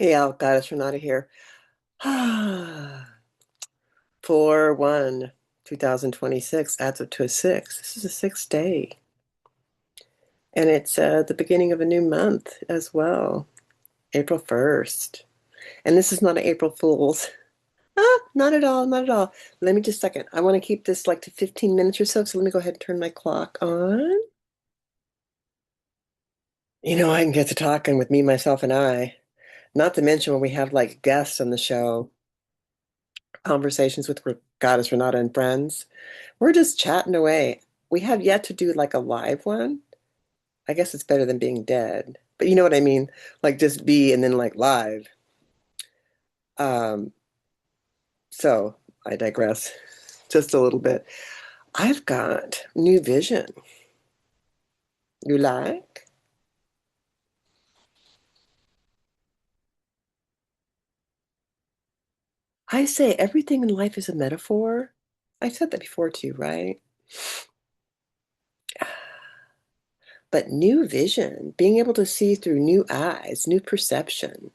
Hey, Al, Goddess Renata here. 4/1, 2026 adds up to a six. This is the sixth day. And it's the beginning of a new month as well, April 1st. And this is not an April Fool's. Not at all, not at all. Let me just a second. I want to keep this like to 15 minutes or so, so let me go ahead and turn my clock on. I can get to talking with me, myself, and I. Not to mention when we have like guests on the show, conversations with Goddess Renata and friends. We're just chatting away. We have yet to do like a live one. I guess it's better than being dead. But you know what I mean? Like just be and then like live. Um, so I digress just a little bit. I've got new vision. You like? I say everything in life is a metaphor. I said that before too, right? But new vision, being able to see through new eyes, new perception.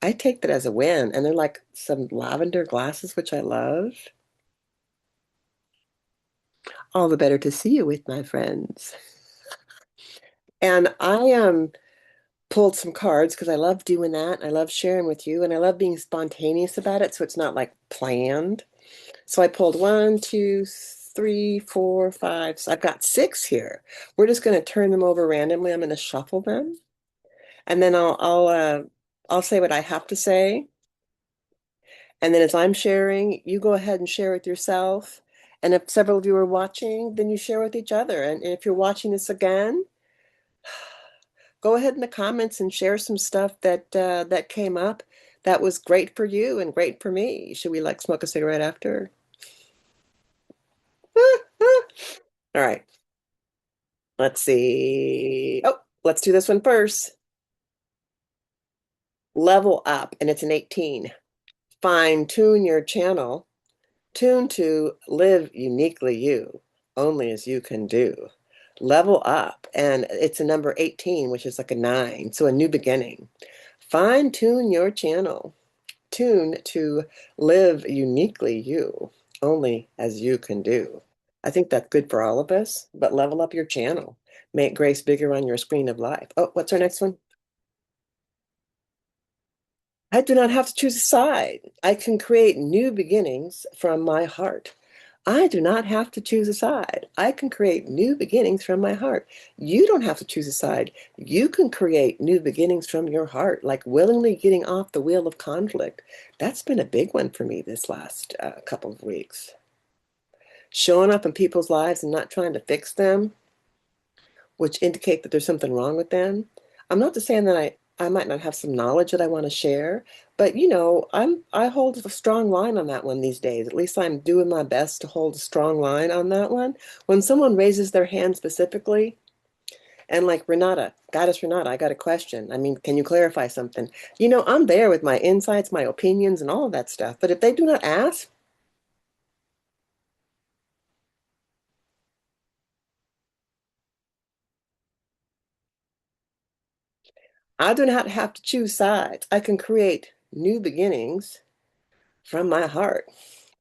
I take that as a win. And they're like some lavender glasses, which I love. All the better to see you with my friends. And I pulled some cards because I love doing that. I love sharing with you and I love being spontaneous about it. So it's not like planned. So I pulled one, two, three, four, five. So I've got six here. We're just going to turn them over randomly. I'm going to shuffle them and then I'll say what I have to say. And then as I'm sharing, you go ahead and share with yourself. And if several of you are watching, then you share with each other. And if you're watching this again, go ahead in the comments and share some stuff that came up that was great for you and great for me. Should we like smoke a cigarette after? All right. Let's see. Oh, let's do this one first. Level up, and it's an 18. Fine tune your channel. Tune to live uniquely you, only as you can do. Level up, and it's a number 18, which is like a nine, so a new beginning. Fine tune your channel. Tune to live uniquely you, only as you can do. I think that's good for all of us, but level up your channel. Make grace bigger on your screen of life. Oh, what's our next one? I do not have to choose a side. I can create new beginnings from my heart. I do not have to choose a side. I can create new beginnings from my heart. You don't have to choose a side. You can create new beginnings from your heart, like willingly getting off the wheel of conflict. That's been a big one for me this last couple of weeks. Showing up in people's lives and not trying to fix them, which indicate that there's something wrong with them. I'm not just saying that I might not have some knowledge that I want to share, but I hold a strong line on that one these days. At least I'm doing my best to hold a strong line on that one. When someone raises their hand specifically, and like Renata, Goddess Renata, I got a question. I mean, can you clarify something? I'm there with my insights, my opinions, and all of that stuff. But if they do not ask, I do not have to choose sides. I can create new beginnings from my heart.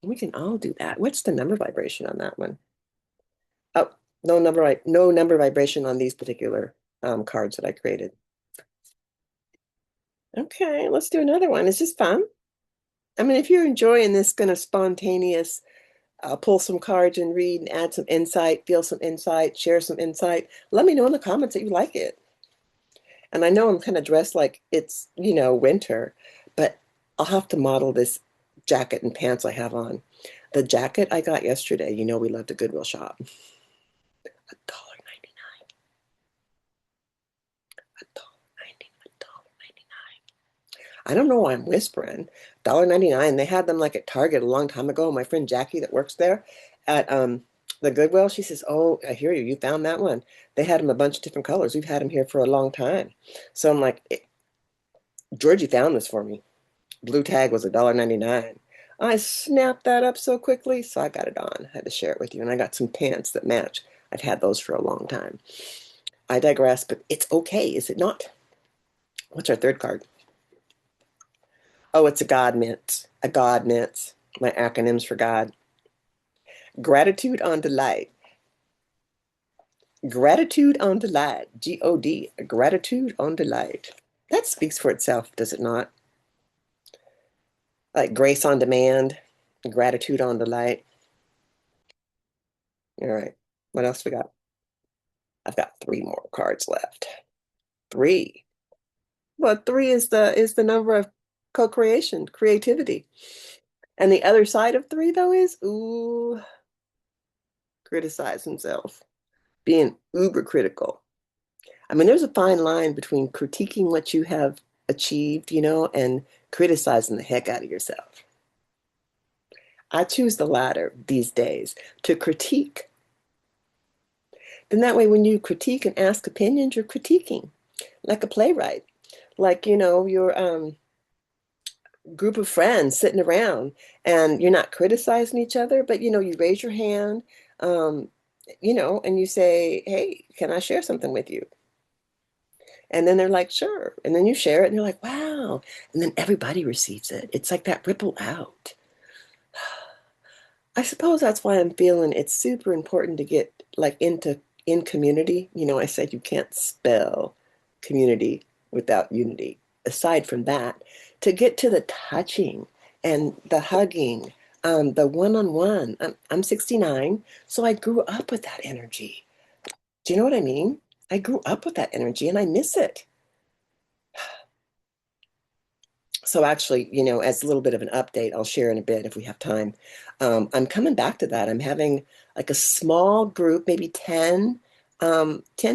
We can all do that. What's the number vibration on that one? Oh, no number vibration on these particular cards that I created. Okay, let's do another one. It's just fun. I mean, if you're enjoying this kind of spontaneous, pull some cards and read and add some insight, feel some insight, share some insight, let me know in the comments that you like it. And I know I'm kind of dressed like it's, winter, but I'll have to model this jacket and pants I have on. The jacket I got yesterday, we love the Goodwill shop. $1.99. I don't know why I'm whispering. $1.99. They had them like at Target a long time ago. My friend Jackie that works there at the Goodwill, she says, "Oh, I hear you. You found that one." They had them a bunch of different colors. We've had them here for a long time. So I'm like, Georgie found this for me. Blue tag was $1.99. I snapped that up so quickly, so I got it on. I had to share it with you. And I got some pants that match. I've had those for a long time. I digress, but it's okay, is it not? What's our third card? Oh, it's a God mint. A God mint. My acronyms for God. Gratitude on delight. Gratitude on delight. G-O-D. Gratitude on delight. That speaks for itself, does it not? Like grace on demand. Gratitude on delight. All right. What else we got? I've got three more cards left. Three. Well, three is the number of co-creation, creativity. And the other side of three, though, is ooh, criticize himself, being uber critical. I mean, there's a fine line between critiquing what you have achieved, and criticizing the heck out of yourself. I choose the latter these days, to critique. Then that way, when you critique and ask opinions, you're critiquing like a playwright, like, your group of friends sitting around and you're not criticizing each other, but, you raise your hand, um, and you say, hey, can I share something with you? And then they're like, sure. And then you share it and you're like, wow. And then everybody receives it. It's like that ripple out. I suppose that's why I'm feeling it's super important to get like into in community. I said you can't spell community without unity. Aside from that, to get to the touching and the hugging, the one-on-one. I'm 69, so I grew up with that energy. Do you know what I mean? I grew up with that energy and I miss it. So actually, as a little bit of an update, I'll share in a bit if we have time. I'm coming back to that. I'm having like a small group, maybe 10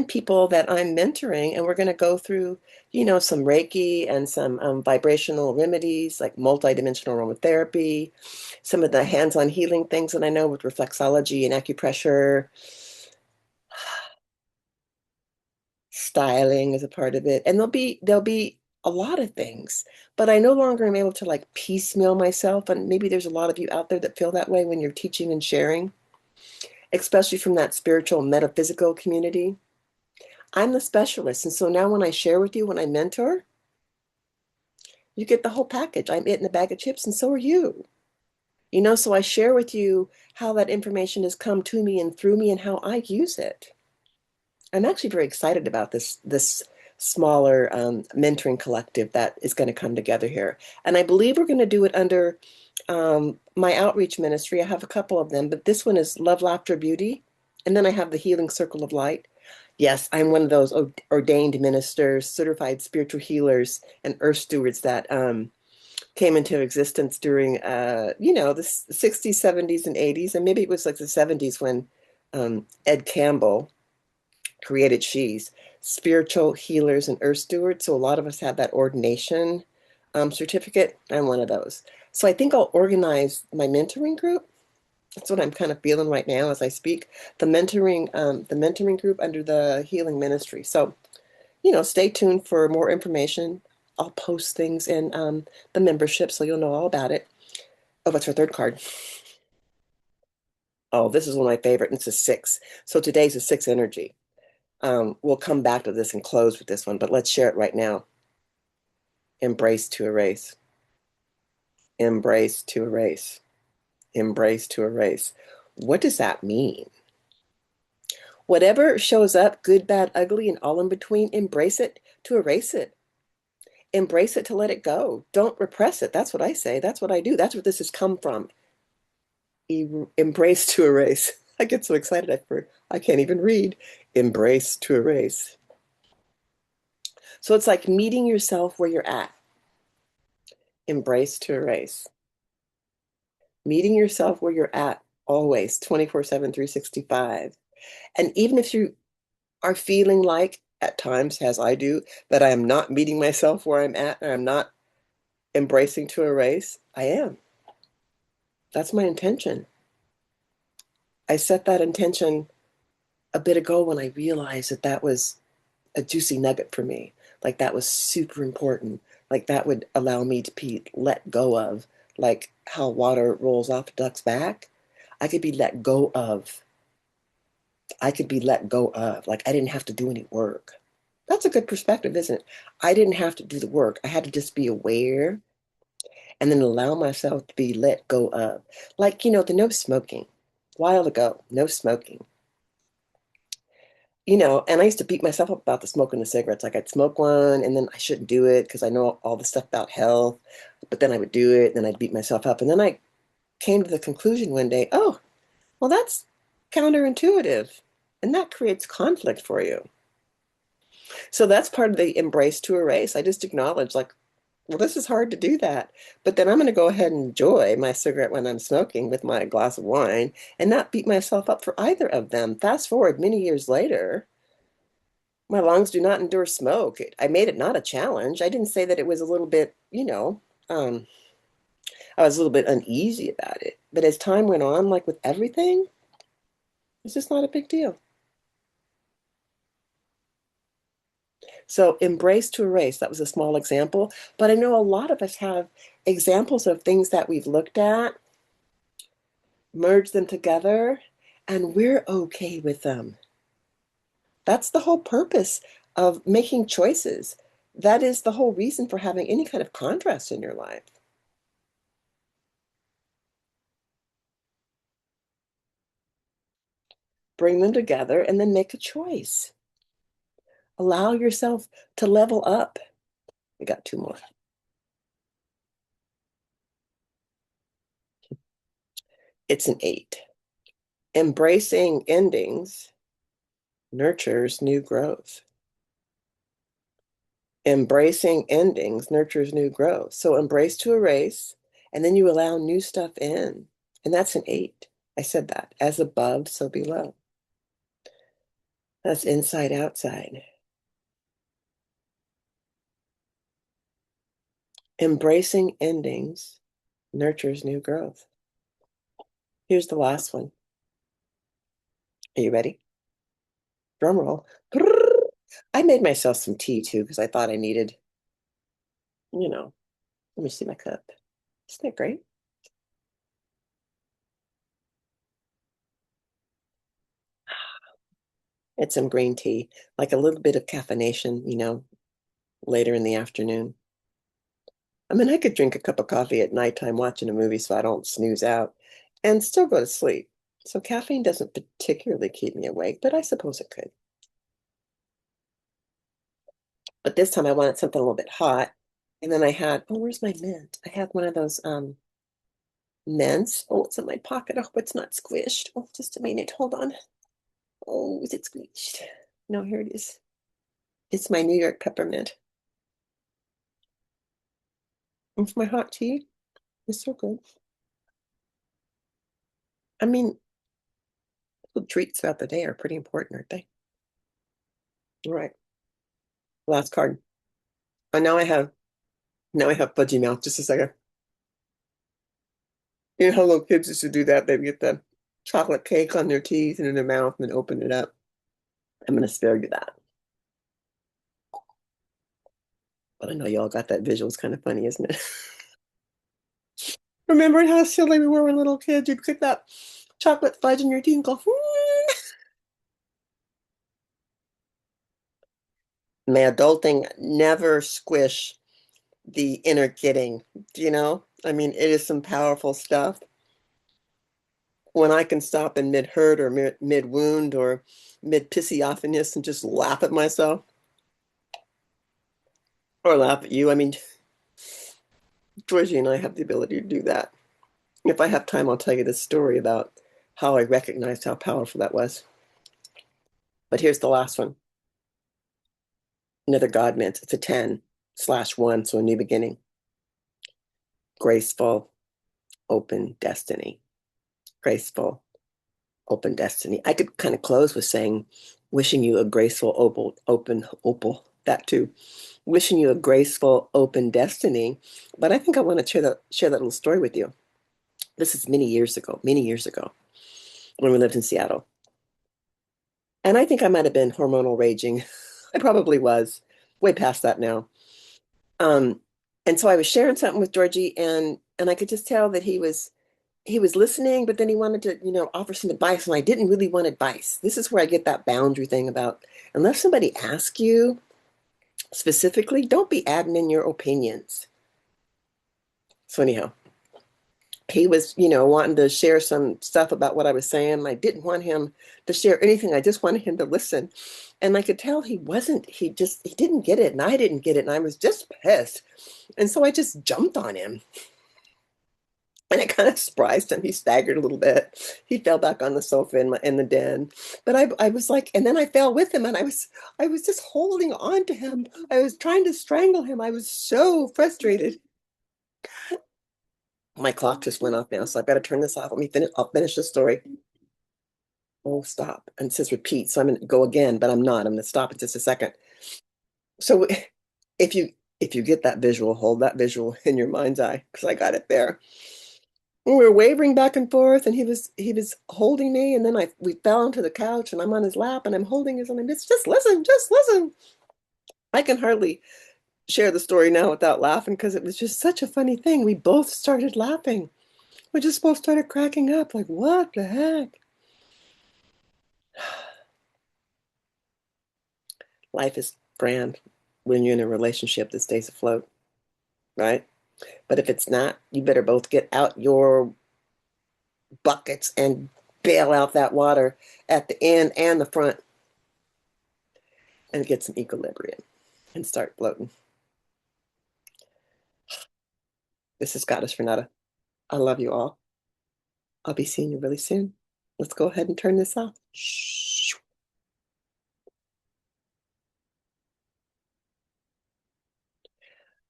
people that I'm mentoring, and we're going to go through, some Reiki and some vibrational remedies like multidimensional aromatherapy, some of the hands-on healing things that I know with reflexology and acupressure. Styling is a part of it, and there'll be a lot of things, but I no longer am able to like piecemeal myself, and maybe there's a lot of you out there that feel that way when you're teaching and sharing, especially from that spiritual metaphysical community. I'm the specialist, and so now when I share with you, when I mentor, you get the whole package. I'm it in a bag of chips, and so are you. So I share with you how that information has come to me and through me and how I use it. I'm actually very excited about this smaller mentoring collective that is going to come together here. And I believe we're going to do it under my outreach ministry. I have a couple of them, but this one is Love, Laughter, Beauty. And then I have the Healing Circle of Light. Yes, I'm one of those ordained ministers, certified spiritual healers, and earth stewards that came into existence during, the 60s, 70s, and 80s. And maybe it was like the 70s when Ed Campbell created She's spiritual healers and earth stewards. So a lot of us have that ordination certificate. I'm one of those. So I think I'll organize my mentoring group. That's what I'm kind of feeling right now as I speak. The mentoring group under the healing ministry. So, stay tuned for more information. I'll post things in the membership so you'll know all about it. Oh, what's our third card? Oh, this is one of my favorite, and it's a six. So today's a six energy. We'll come back to this and close with this one, but let's share it right now. Embrace to erase. Embrace to erase. Embrace to erase. What does that mean? Whatever shows up, good, bad, ugly, and all in between, embrace it to erase it. Embrace it to let it go. Don't repress it. That's what I say. That's what I do. That's where this has come from. Embrace to erase. I get so excited I can't even read. Embrace to erase. So it's like meeting yourself where you're at. Embrace to erase. Meeting yourself where you're at always, 24/7, 365. And even if you are feeling like at times, as I do, that I am not meeting myself where I'm at and I'm not embracing to erase, I am. That's my intention. I set that intention a bit ago when I realized that that was a juicy nugget for me. Like that was super important. Like that would allow me to be let go of, like how water rolls off a duck's back. I could be let go of. I could be let go of. Like I didn't have to do any work. That's a good perspective, isn't it? I didn't have to do the work. I had to just be aware and then allow myself to be let go of. Like, the no smoking. A while ago, no smoking. And I used to beat myself up about the smoking the cigarettes. Like I'd smoke one and then I shouldn't do it because I know all the stuff about health. But then I would do it and then I'd beat myself up. And then I came to the conclusion one day, oh, well, that's counterintuitive. And that creates conflict for you. So that's part of the embrace to erase. I just acknowledge, like, well, this is hard to do that. But then I'm going to go ahead and enjoy my cigarette when I'm smoking with my glass of wine and not beat myself up for either of them. Fast forward many years later, my lungs do not endure smoke. I made it not a challenge. I didn't say that it was a little bit, I was a little bit uneasy about it. But as time went on, like with everything, it's just not a big deal. So embrace to erase, that was a small example. But I know a lot of us have examples of things that we've looked at, merged them together, and we're okay with them. That's the whole purpose of making choices. That is the whole reason for having any kind of contrast in your life. Bring them together and then make a choice. Allow yourself to level up. We got two more. It's an 8. Embracing endings nurtures new growth. Embracing endings nurtures new growth. So embrace to erase, and then you allow new stuff in. And that's an 8. I said that. As above, so below. That's inside, outside. Embracing endings nurtures new growth. Here's the last one. Are you ready? Drum roll. I made myself some tea too because I thought I needed, you know, let me see my cup. Isn't that great? It's some green tea, like a little bit of caffeination, later in the afternoon. I mean, I could drink a cup of coffee at nighttime watching a movie so I don't snooze out and still go to sleep. So caffeine doesn't particularly keep me awake, but I suppose it could. But this time I wanted something a little bit hot. And then I had, oh, where's my mint? I had one of those mints. Oh, it's in my pocket. I hope it's not squished. Oh, just a minute. Hold on. Oh, is it squished? No, here it is. It's my New York peppermint. It's my hot tea. It's so good. I mean, little treats throughout the day are pretty important, aren't they? All right. Last card. Oh, now I have fudgy mouth. Just a second. You know how little kids used to do that? They get the chocolate cake on their teeth and in their mouth and then open it up. I'm gonna spare you that. But I know y'all got that visual. It's kind of funny, isn't it? Remember how silly we were when little kids? You'd get that chocolate fudge in your teeth and go, "Hmm." May adulting never squish the inner kidding, I mean, it is some powerful stuff. When I can stop in mid hurt or mid wound or mid pissy-offiness and just laugh at myself or laugh at you. I mean, Georgie and I have the ability to do that. If I have time, I'll tell you this story about how I recognized how powerful that was. But here's the last one. Another God mint. It's a 10/1, so a new beginning. Graceful, open destiny. Graceful, open destiny. I could kind of close with saying, wishing you a graceful, opal, that too. Wishing you a graceful, open destiny. But I think I want to share that little story with you. This is many years ago, when we lived in Seattle. And I think I might have been hormonal raging. I probably was, way past that now. Um, and so I was sharing something with Georgie, and I could just tell that he was listening, but then he wanted to, offer some advice, and I didn't really want advice. This is where I get that boundary thing about unless somebody asks you specifically, don't be adding in your opinions. So anyhow, he was, wanting to share some stuff about what I was saying. And I didn't want him to share anything. I just wanted him to listen. And I could tell he didn't get it and I didn't get it. And I was just pissed. And so I just jumped on him and it kind of surprised him. He staggered a little bit. He fell back on the sofa in the den. But I was like, and then I fell with him and I was just holding on to him. I was trying to strangle him. I was so frustrated. My clock just went off now, so I better turn this off. Let me finish. I'll finish the story. Oh, stop. And it says repeat. So I'm going to go again, but I'm not. I'm going to stop in just a second. So if you get that visual, hold that visual in your mind's eye, because I got it there. And we were wavering back and forth, and he was holding me, and then we fell onto the couch, and I'm on his lap, and I'm holding his, and I'm just listen, just listen. I can hardly share the story now without laughing because it was just such a funny thing. We both started laughing. We just both started cracking up, like, what the heck? Life is grand when you're in a relationship that stays afloat, right? But if it's not, you better both get out your buckets and bail out that water at the end and the front and get some equilibrium and start floating. This is Goddess Renata. I love you all. I'll be seeing you really soon. Let's go ahead and turn this off. Shh.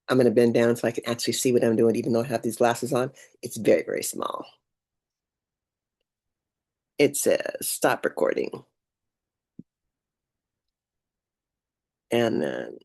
I'm going to bend down so I can actually see what I'm doing, even though I have these glasses on. It's very, very small. It says stop recording. And then